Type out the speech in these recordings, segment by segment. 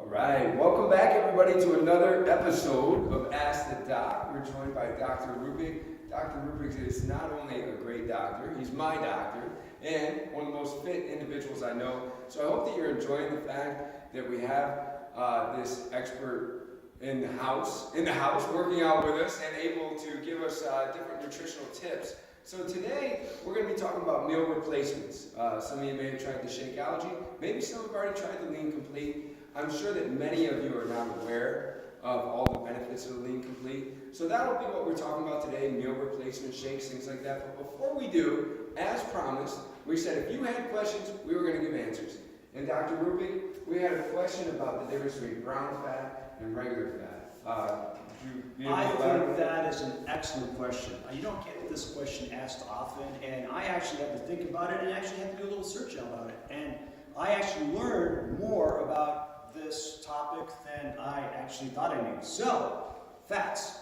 All right, welcome back everybody to another episode of Ask the Doc. We're joined by Dr. Rubik. Dr. Rubik is not only a great doctor, he's my doctor, and one of the most fit individuals I know. So I hope that you're enjoying the fact that we have this expert in the house working out with us and able to give us different nutritional tips. So today, we're going to be talking about meal replacements. Some of you may have tried the Shakeology. Maybe some have already tried the Lean Complete. I'm sure that many of you are not aware of all the benefits of the Lean Complete. So that'll be what we're talking about today, meal replacement shakes, things like that. But before we do, as promised, we said if you had questions, we were going to give answers. And Dr. Rubik, we had a question about the difference between brown fat and regular fat. I think that is an excellent question. You don't get this question asked often, and I actually had to think about it and actually had to do a little search about it. And I actually learned more about this topic than I actually thought I knew. So, fats.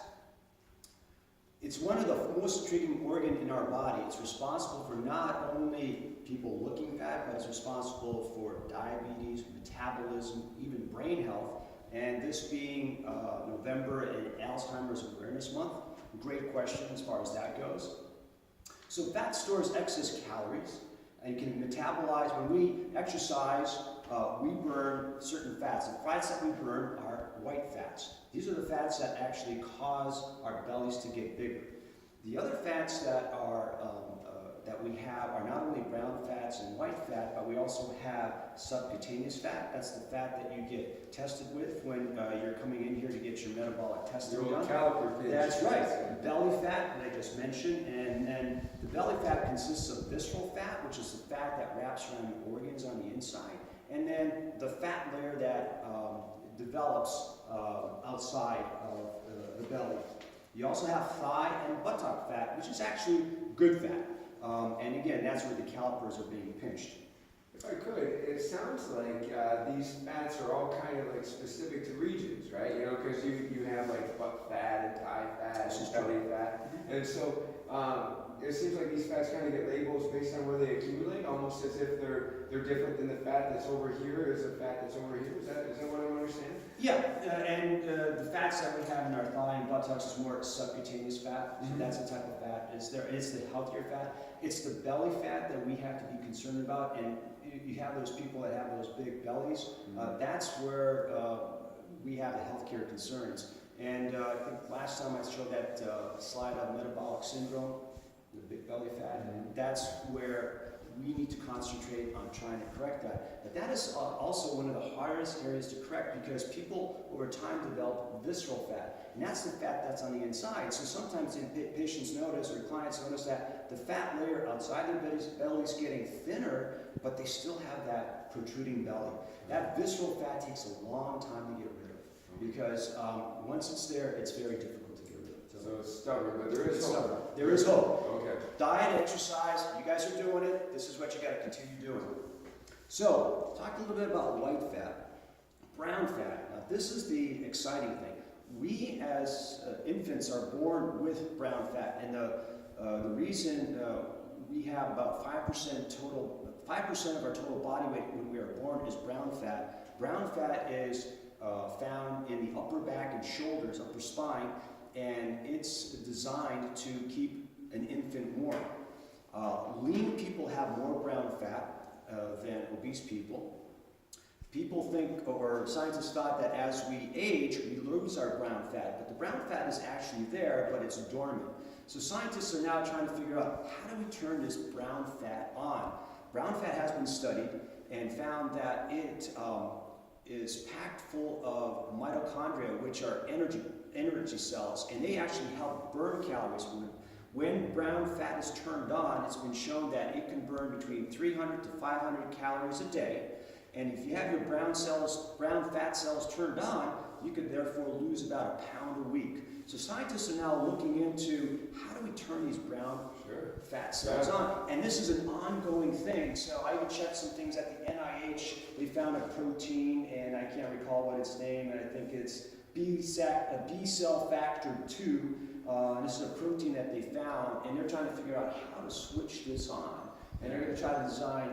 It's one of the most intriguing organs in our body. It's responsible for not only people looking fat, but it's responsible for diabetes, metabolism, even brain health. And this being November and Alzheimer's Awareness Month, great question as far as that goes. So fat stores excess calories and can metabolize. When we exercise, we burn certain fats. The fats that we burn are white fats. These are the fats that actually cause our bellies to get bigger. The other fats that are that we have are not only brown fats and white fat, but we also have subcutaneous fat. That's the fat that you get tested with when you're coming in here to get your metabolic testing done. That's right. The belly fat that I just mentioned, and then the belly fat consists of visceral fat, which is the fat that wraps around the organs on the inside, and then the fat layer that develops outside of the belly. You also have thigh and buttock fat, which is actually good fat. And again, that's where the calipers are being pinched. If I could, it sounds like these fats are all kind of like specific to regions, right? You know, because you have like butt fat and thigh fat and belly fat. And so it seems like these fats kind of get labels based on where they accumulate, almost as if they're different than the fat that's over here is the fat that's over here. Is that what I'm understanding? Yeah, and the fats that we have in our thigh and buttocks is more subcutaneous fat. So that's the type of fat. It's the healthier fat. It's the belly fat that we have to be concerned about. And you have those people that have those big bellies. That's where we have the healthcare concerns. And I think last time I showed that slide on metabolic syndrome, the big belly fat, and that's where we need to concentrate on trying to correct that. But that is also one of the hardest areas to correct because people over time develop visceral fat. And that's the fat that's on the inside. So sometimes patients notice or clients notice that the fat layer outside their belly is getting thinner, but they still have that protruding belly. That visceral fat takes a long time to get rid of because once it's there, it's very difficult to get rid of. So it's stubborn, but there is hope. There is hope. Okay. Diet, exercise, you guys are doing it. This is what you got to continue doing. So, talk a little bit about white fat. Brown fat. Now, this is the exciting thing. We as infants are born with brown fat, and the reason we have about 5% of our total body weight when we are born is brown fat. Brown fat is found in the upper back and shoulders, upper spine, and it's designed to keep an infant warm. Lean people have more brown fat than obese people. People think, or scientists thought, that as we age, we lose our brown fat, but the brown fat is actually there, but it's dormant. So scientists are now trying to figure out, how do we turn this brown fat on? Brown fat has been studied and found that it is packed full of mitochondria, which are energy cells, and they actually help burn calories. When brown fat is turned on, it's been shown that it can burn between 300 to 500 calories a day. And if you have your brown fat cells turned on, you could therefore lose about a pound a week. So scientists are now looking into how do we turn these brown fat cells on? And this is an ongoing thing. So I even checked some things at the NIH. They found a protein, and I can't recall what its name, and I think it's B cell factor 2. This is a protein that they found, and they're trying to figure out how to switch this on. And they're going to try to design,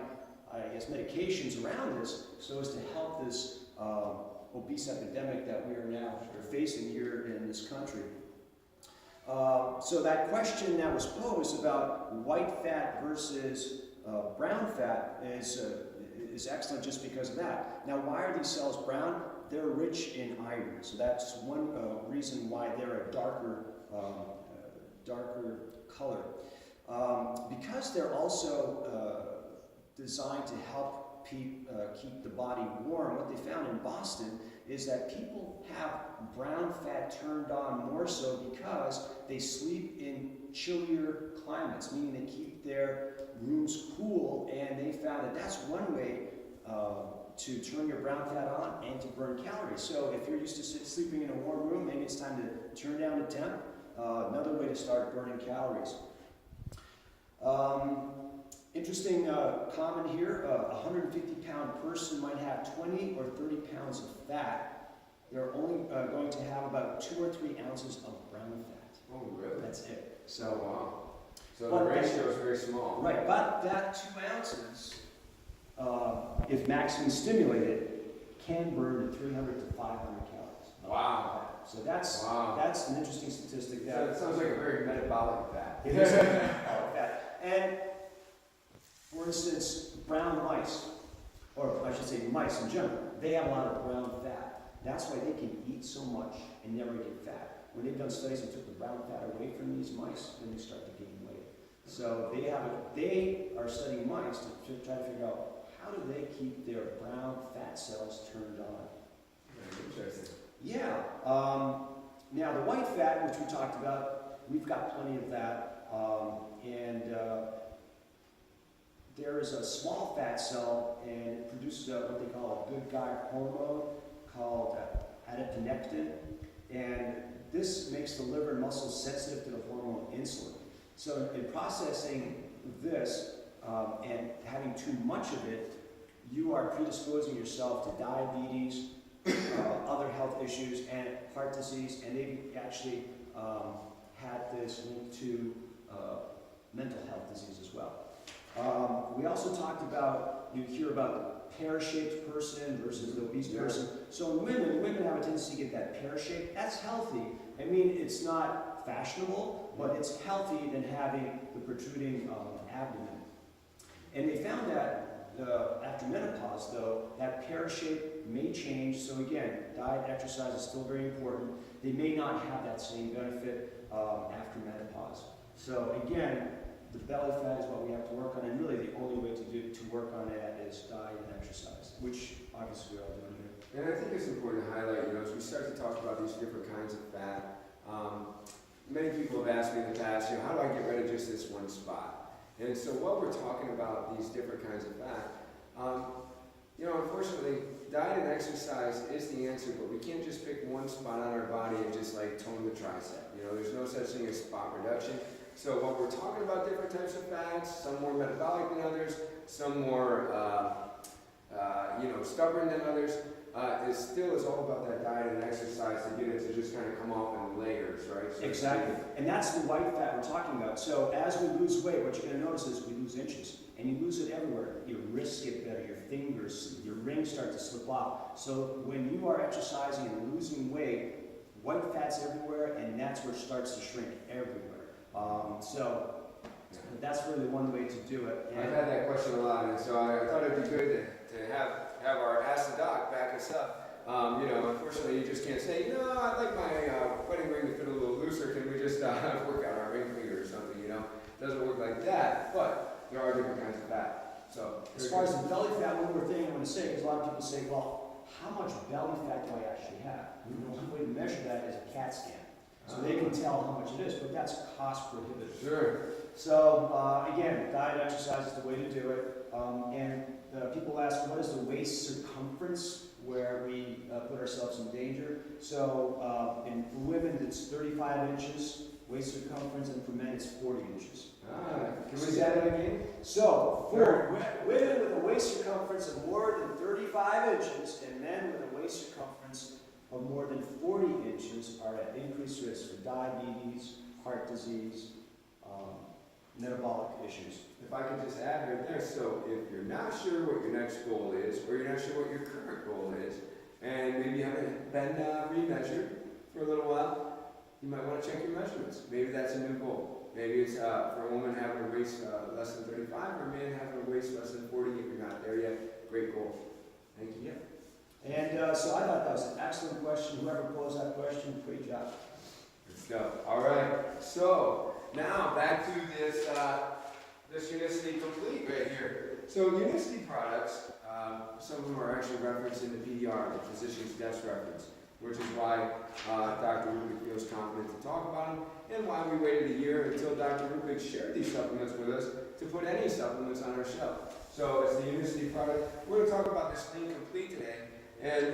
I guess, medications around this so as to help this obese epidemic that we are now facing here in this country. So that question that was posed about white fat versus brown fat is excellent just because of that. Now, why are these cells brown? They're rich in iron, so that's one reason why they're a darker color. Because they're also designed to help keep the body warm, what they found in Boston is that people have brown fat turned on more so because they sleep in chillier climates, meaning they keep their rooms cool, and they found that that's one way to turn your brown fat on and to burn calories. So if you're used to sleeping in a warm room, maybe it's time to turn down the temp. Another way to start burning calories. Interesting comment here, a 150-pound person might have 20 or 30 pounds of fat. They're only going to have about 2 or 3 ounces of brown fat. Oh, really? That's it. So, Oh, wow. So the ratio is very small. right, but that 2 ounces, if maximally stimulated, can burn 300 to 500 calories. Wow. So that's an interesting statistic. So it sounds like a very metabolic fat. It is a metabolic fat. And for instance, brown mice, or I should say mice in general, they have a lot of brown fat. That's why they can eat so much and never get fat. When they've done studies and took the brown fat away from these mice, then they start to gain weight. So they are studying mice to try to figure out how do they keep their brown fat cells turned on. Very interesting. Yeah. Now the white fat, which we talked about, we've got plenty of that, there is a small fat cell, and it produces what they call a good guy hormone called adiponectin, and this makes the liver and muscles sensitive to the hormone insulin. So in processing this and having too much of it, you are predisposing yourself to diabetes, other health issues, and heart disease, and they've actually had this linked to mental health disease as well. We also talked about, you hear about the pear-shaped person versus the obese person. So in women have a tendency to get that pear-shaped. That's healthy. I mean, it's not fashionable, but it's healthy than having the protruding abdomen. And they found that after menopause, though, that pear shape may change. So again, diet, exercise is still very important. They may not have that same benefit after menopause. So again, the belly fat is what we have to work on, and really the only way to work on that is diet and exercise, which obviously we're all doing here. And I think it's important to highlight, as we start to talk about these different kinds of fat, many people have asked me in the past, how do I get rid of just this one spot? And so while we're talking about these different kinds of fat, unfortunately, diet and exercise is the answer, but we can't just pick one spot on our body and just like tone the tricep. There's no such thing as spot reduction. So while we're talking about different types of fats, some more metabolic than others, some more, stubborn than others, it still is all about that diet and exercise to get it to just kind of come off in layers, right? So exactly. And that's the white fat we're talking about. So as we lose weight, what you're going to notice is we lose inches. And you lose it everywhere. Your wrists get better, your fingers, your rings start to slip off. So when you are exercising and losing weight, white fat's everywhere, and that's where it starts to shrink everywhere. So that's really one way to do it. And I've had that question a lot, and so I thought it'd be good to have our Ask the Doc back us up. Unfortunately, you just can't say, no, I'd like my wedding ring to fit a little looser. Can we just work out our ring finger or something? It doesn't work like that, but there are different kinds of fat. So as far as the belly fat, one more thing I want to say, because a lot of people say, well, how much belly fat do I actually have? One way to measure that is a CAT scan. So they can tell how much it is, but that's cost prohibitive. Sure. So again, diet, exercise is the way to do it. People ask, what is the waist circumference where we put ourselves in danger? So for women, it's 35 inches waist circumference, and for men, it's 40 inches. Can we say that again? So for women with a waist circumference of more than 35 inches and men with a waist circumference of more than 40 inches are at increased risk for diabetes, heart disease, metabolic issues. If I could just add right there, so if you're not sure what your next goal is, or you're not sure what your current goal is, and maybe you haven't been remeasured for a little while, you might want to check your measurements. Maybe that's a new goal. Maybe it's for a woman having a waist less than 35 or a man having a waist less than 40. If you're not there yet, great goal. Thank you. And so I thought that was an excellent question. Whoever posed that question, great job. Good stuff. All right. So now back to this this Unicity Complete right here. So Unicity products, some of them are actually referenced in the PDR, the physician's desk reference, which is why Dr. Rubik feels confident to talk about them, and why we waited a year until Dr. Rubik shared these supplements with us to put any supplements on our shelf. So it's the Unicity product. We're going to talk about this Lean Complete today. And,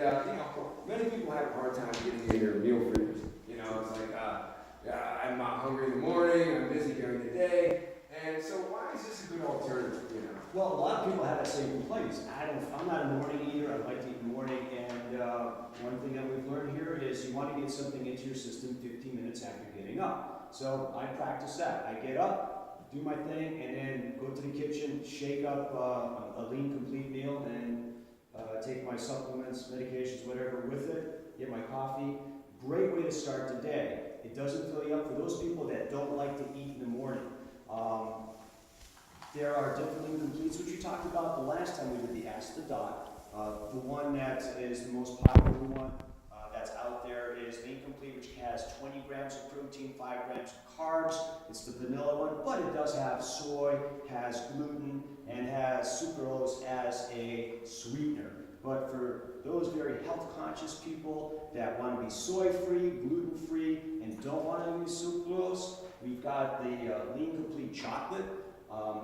many people have a hard time getting in their meal freezers. It's like, I'm not hungry in the morning, I'm busy during the day. And so why is this a good alternative, Well, a lot of people have that same complaint. I'm not a morning eater. I like to eat in the morning. And one thing that we've learned here is you want to get something into your system 15 minutes after getting up. So I practice that. I get up, do my thing, and then go to the kitchen, shake up a Lean Complete meal, and take my supplements, medications, whatever with it, get my coffee. Great way to start the day. It doesn't fill you up. For those people that don't like to eat in the morning, there are different Lean Completes, which we talked about the last time we did the Ask the Doc. The one that is the most popular one that's out there is Lean Complete, which has 20 grams of protein, 5 grams of carbs. It's the vanilla one, but it does have soy, has gluten, and has sucralose as a sweetener. But for those very health-conscious people that want to be soy-free, gluten-free, and don't want to use sucralose, we've got the Lean Complete chocolate,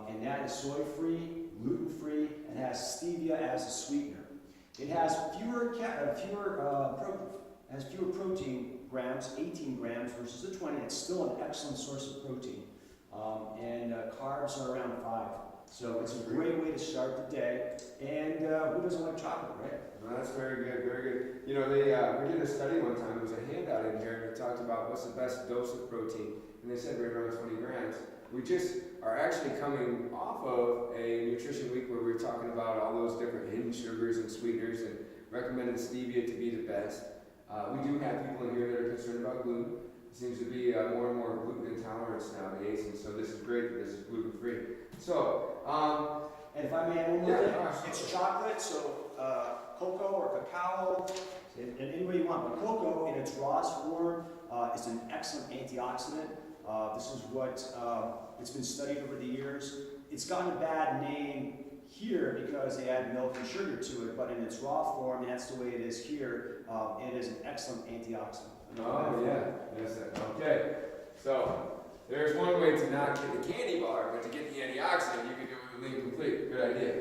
and that is soy-free, gluten-free, and has stevia as a sweetener. It has fewer protein grams, 18 grams versus the 20. It's still an excellent source of protein, and carbs are around 5. So it's a great way to start the day, and who doesn't like chocolate, right? Well, that's very good, very good. We did a study one time, there was a handout in here, and it talked about what's the best dose of protein, and they said right around 20 grams. We just are actually coming off of a nutrition week where we're talking about all those different hidden sugars and sweeteners and recommended stevia to be the best. We do have people in here that are concerned about gluten. There seems to be more and more gluten intolerance nowadays, and so this is great that this is gluten-free. So, and if I may add one more thing, it's chocolate, so cocoa or cacao, and any way you want, but cocoa in its rawest form is an excellent antioxidant. This is what it's been studied over the years. It's gotten a bad name here because they add milk and sugar to it, but in its raw form, and that's the way it is here, it is an excellent antioxidant. Oh, yeah. Yes, okay. So, there's one way to not get the candy bar, but to get the antioxidant, you can do it with Lean Complete. Good idea.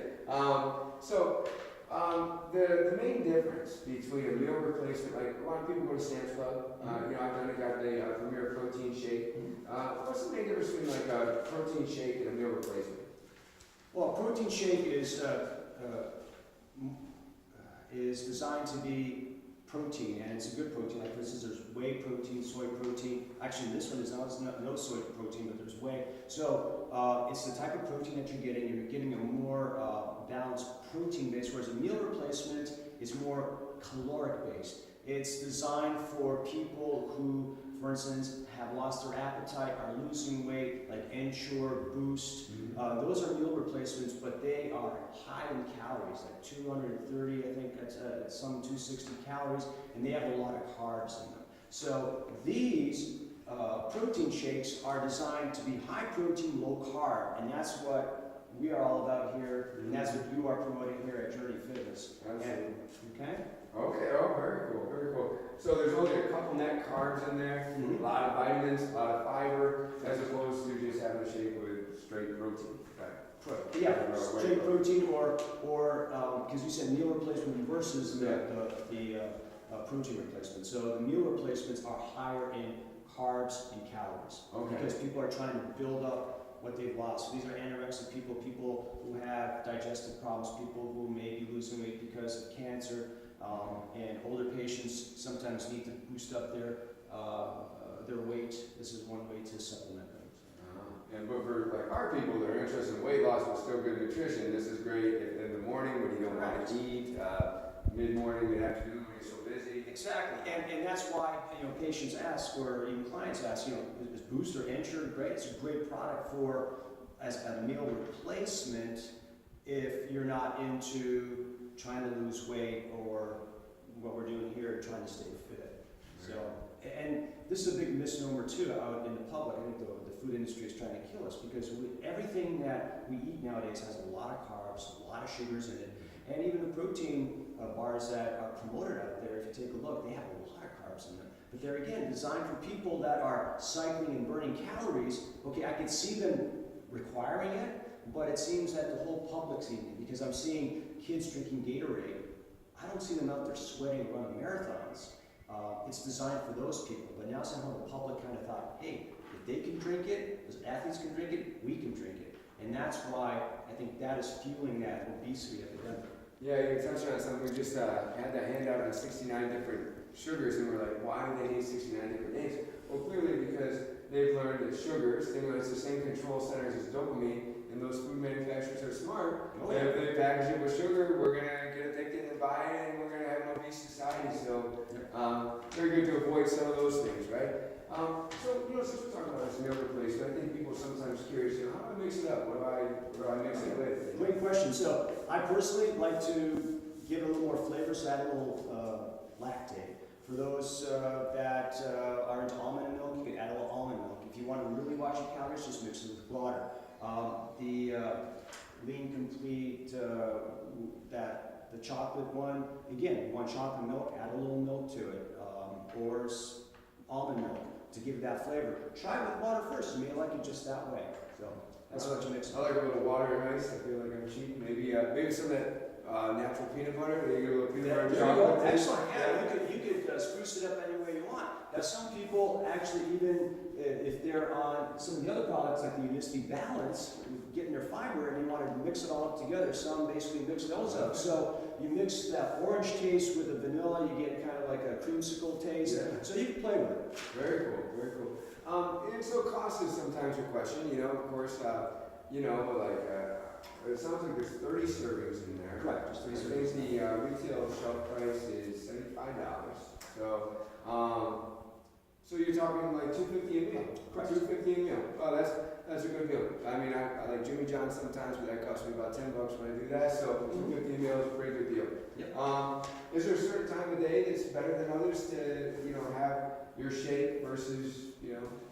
The main difference between a meal replacement, like a lot of people go to Sam's Club, I've done it, got the Premier Protein Shake. What's the main difference between like a protein shake and a meal replacement? Well, a protein shake is designed to be protein, and it's a good protein. Like for instance, there's whey protein, soy protein. Actually, this one is no soy protein, but there's whey. So it's the type of protein that you're getting. You're getting a more balanced protein base, whereas a meal replacement is more caloric based. It's designed for people who, for instance, have lost their appetite, are losing weight, like Ensure, Boost. Those are meal replacements, but they are high in calories, like 230, I think that's some 260 calories, and they have a lot of carbs in them. So these protein shakes are designed to be high protein, low carb, and that's what we are all about here, and that's what you are promoting here at Journey Fitness. Absolutely. Okay? Okay, very cool, very cool. So there's only a couple net carbs in there, a lot of vitamins, a lot of fiber, as opposed to just having a shake with straight protein. Right? Yeah, straight protein or because you said meal replacement versus the protein replacement. So the meal replacements are higher in carbs and calories. Okay. Because people are trying to build up what they've lost. So these are anorexic people, people who have digestive problems, people who may be losing weight because of cancer, and older patients sometimes need to boost up their weight. This is one way to supplement them. And but for like our people that are interested in weight loss but still good nutrition, this is great in the morning when you don't want to eat, mid-morning, mid-afternoon when you're so busy. Exactly. that's why, patients ask, or even clients ask, is Boost or Ensure great? It's a great product for as a meal replacement if you're not into trying to lose weight or what we're doing here, trying to stay fit. So, and this is a big misnomer too out in the public. I think the food industry is trying to kill us because everything that we eat nowadays has a lot of carbs, a lot of sugars in it, and even the protein bars that are promoted out there, if you take a look, they have a lot of carbs in them. But they're again designed for people that are cycling and burning calories. Okay, I can see them requiring it, but it seems that the whole public's eating it because I'm seeing kids drinking Gatorade. I don't see them out there sweating and running marathons. It's designed for those people, but now somehow the public kind of thought, hey, if they can drink it, those athletes can drink it, we can drink it. And that's why I think that is fueling that obesity epidemic. Yeah, you touched on something. We just had that handout on 69 different sugars, and we're like, why do they need 69 different names? Well, clearly because they've learned that sugar stimulates the same control centers as dopamine, and those food manufacturers are smart. Oh, If they package it with sugar, we're going to get addicted and buy it, and we're going to have an obese society. So, very good to avoid some of those things, right? Since we're talking about this meal replacement, I think people are sometimes curious, how do I mix it up? What do I mix it with? Great question. So I personally like to give it a little more flavor, so add a little lactate. For those that are into almond milk, you can add a little almond milk. If you want to really watch your calories, just mix it with water. The Lean Complete, the chocolate one, again, you want chocolate milk, add a little milk to it, or almond milk to give it that flavor. Try it with water first. You may like it just that way. So that's what you mix. I like a little water and ice. I feel like I'm cheap. Maybe some of that natural peanut butter. You get a little peanut butter and chocolate. Excellent. Yeah, you could spruce it up any way you want. Now, some people actually, even if they're on some of the other products like the Unicity Balance, getting their fiber and you want to mix it all up together, some basically mix those up. So you mix that orange taste with the vanilla, you get kind of like a creamsicle taste. Yeah. So you can play with it. Very cool, very cool. And so cost is sometimes a question, of course, it sounds like there's 30 servings in there. Correct, just 30 I think the retail shelf price is $75. So you're talking like $2.50 a meal. Correct. $2.50 a meal. Oh, that's a good deal. I mean, I like Jimmy John's sometimes, but that costs me about $10 when I do that. So $2.50 a meal is a pretty good deal. Yep. Is there a certain time of day that's better than others to have your shake versus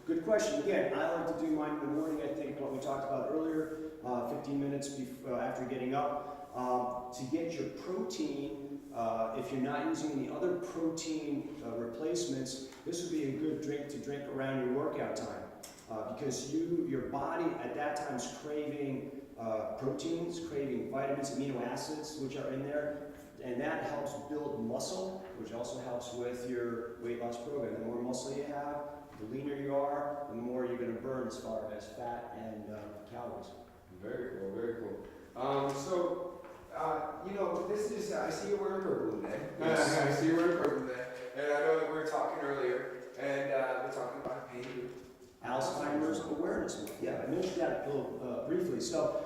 Good question. Again, I like to do mine in the morning. I think what we talked about earlier, 15 minutes after getting up, to get your protein. If you're not using any other protein replacements, this would be a good drink to drink around your workout time because your body at that time is craving proteins, craving vitamins, amino acids, which are in there, and that helps build muscle, which also helps with your weight loss program. The more muscle you have, the leaner you are, the more you're going to burn as far as fat and calories. Very cool, very cool. This is, I see you wearing purple today. Yes. I see you wearing purple today. And I know that we were talking earlier, and we're talking about pain. Alzheimer's Awareness Month. Yeah, I mentioned that a little briefly. So,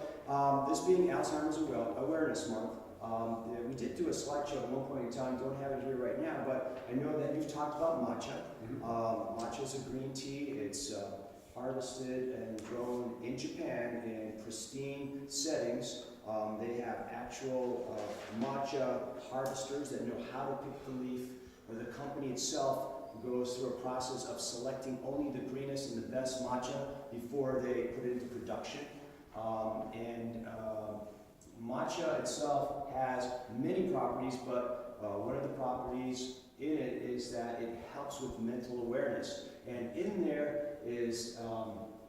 this being Alzheimer's Awareness Month, we did do a slideshow at one point in time. Don't have it here right now, but I know that you've talked about matcha. Matcha is a green tea. It's harvested and grown in Japan in pristine settings. They have actual matcha harvesters that know how to pick the leaf, or the company itself goes through a process of selecting only the greenest and the best matcha before they put it into production. Matcha itself has many properties, but one of the properties in it is that it helps with mental awareness. And in there is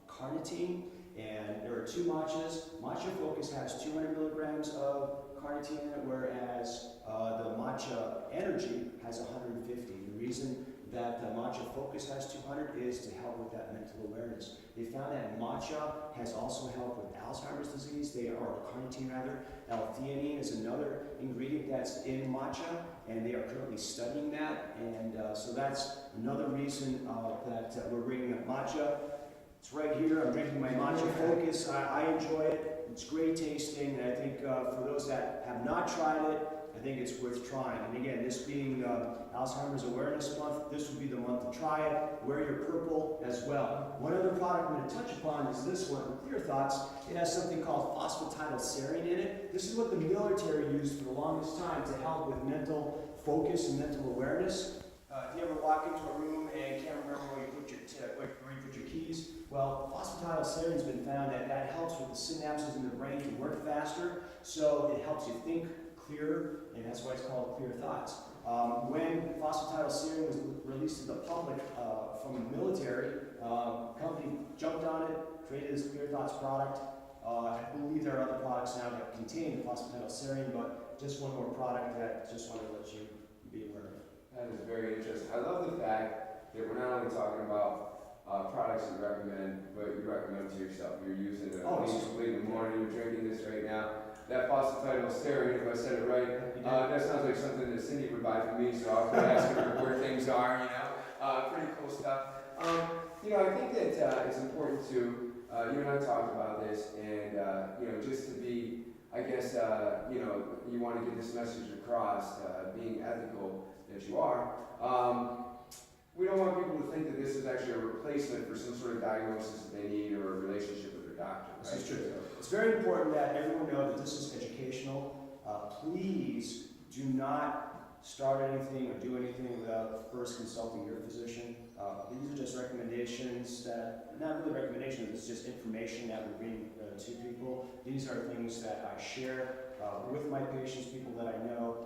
carnitine, and there are two matchas. Matcha Focus has 200 milligrams of carnitine in it, whereas the Matcha Energy has 150. The reason that the Matcha Focus has 200 is to help with that mental awareness. They found that matcha has also helped with Alzheimer's disease, or carnitine rather. L-theanine is another ingredient that's in matcha, and they are currently studying that, and so that's another reason that we're bringing up matcha. It's right here. I'm drinking my Matcha Focus. I enjoy it. It's great tasting, and I think for those that have not tried it I think it's worth trying. And again, this being Alzheimer's Awareness Month, this would be the month to try it. Wear your purple as well. One other product I'm going to touch upon is this one, Clear Thoughts. It has something called phosphatidylserine in it. This is what the military used for the longest time to help with mental focus and mental awareness. If you ever walk into a room and can't remember where you put your keys, well, phosphatidylserine has been found that that helps with the synapses in the brain to work faster, so it helps you think clearer, and that's why it's called Clear Thoughts. When phosphatidylserine was released to the public from the military, company jumped on it, created this Clear Thoughts product. I believe there are other products now that contain phosphatidylserine, but just one more product that I just wanted to let you be aware of. That is very interesting. I love the fact that we're not only talking about products you recommend, but you recommend to yourself. You're using it in the morning, you're drinking this right now. That phosphatidylserine, if I said it right, that sounds like something that Cindy would buy for me, so I'll be asking her where things are, pretty cool stuff. I think that it's important to, you and I talked about this, and, just to be, I guess, you want to get this message across, being ethical that you are. We don't want people to think that this is actually a replacement for some sort of diagnosis that they need or a relationship with their doctor. Right? This is true. It's very important that everyone know that this is educational. Please do not start anything or do anything without first consulting your physician. These are just recommendations that, not really recommendations, it's just information that we bring to people. These are things that I share with my patients, people that I know.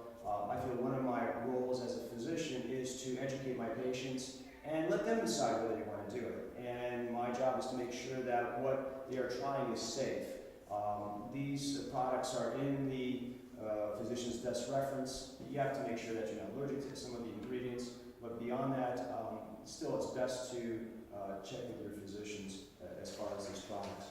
I feel one of my roles as a physician is to educate my patients and let them decide whether they want to do it. And my job is to make sure that what they are trying is safe. These products are in the physician's desk reference. You have to make sure that you're not allergic to some of the ingredients, but beyond that, still it's best to check with your physicians as far as these products.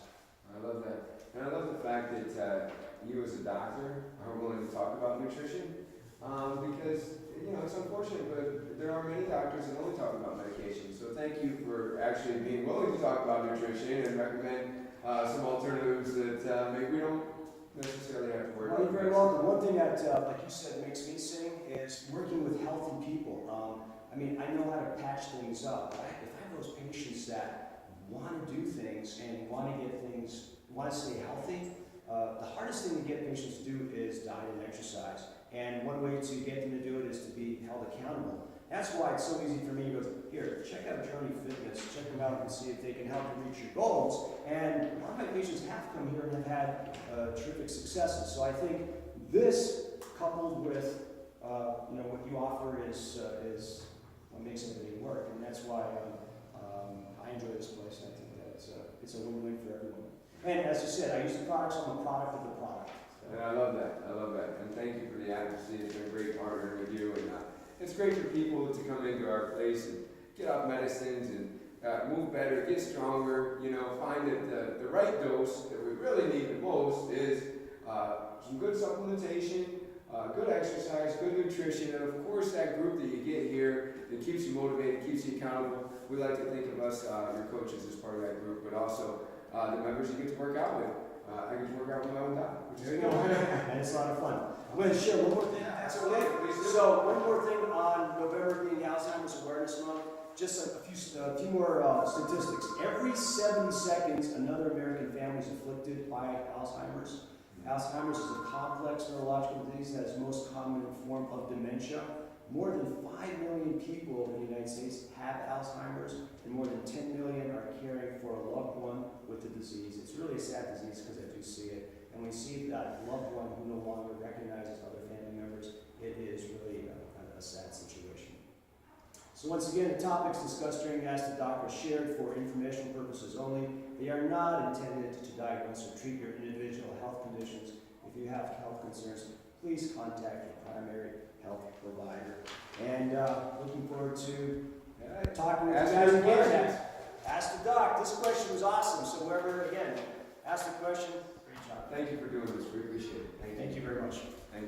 I love that. And I love the fact that you as a doctor are willing to talk about nutrition. Because, it's unfortunate, but there are many doctors that only talk about medication. So thank you for actually being willing to talk about nutrition and recommend some alternatives that maybe we don't necessarily have to worry about. You're very welcome. One thing that, like you said, makes me sing is working with healthy people. I know how to patch things up. But if I have those patients that want to do things and want to stay healthy, the hardest thing to get patients to do is diet and exercise. And one way to get them to do it is to be held accountable. That's why it's so easy for me to go, here, check out Journey Fitness, check them out and see if they can help you reach your goals. And a lot of my patients have come here and have had terrific successes. So I think this, coupled with what you offer, is what makes everything work. And that's why I enjoy this place. And I think that it's a win-win for everyone. And as you said, I use the products, I'm a product of the product. And I love that. And thank you for the advocacy. It's been a great partnering with you. And it's great for people to come into our place and get off medicines and move better, get stronger, find that the right dose that we really need the most is some good supplementation, good exercise, good nutrition, and of course that group that you get here that keeps you motivated, keeps you accountable. We like to think of us, your coaches, as part of that group, but also the members you get to work out with. I get to work out with my own doc, which is good. And it's a lot of fun. I'm going to share one more thing. That's okay. So one more thing on November being Alzheimer's Awareness Month. Just a few more statistics. Every 70 seconds, another American family is afflicted by Alzheimer's. Alzheimer's is a complex neurological disease that is the most common form of dementia. More than 5 million people in the United States have Alzheimer's, and more than 10 million are caring for a loved one with the disease. It's really a sad disease because I do see it. And we see that loved one who no longer recognizes other family members. It is really a sad situation. So once again, the topics discussed during Ask the Doc are shared for informational purposes only. They are not intended to diagnose or treat your individual health conditions. If you have health concerns, please contact your primary health provider. And looking forward to talking with you guys again. Ask the Doc. This question was awesome. So whoever, again, ask the question, great job. Thank you for doing this. We appreciate it. Thank you very much.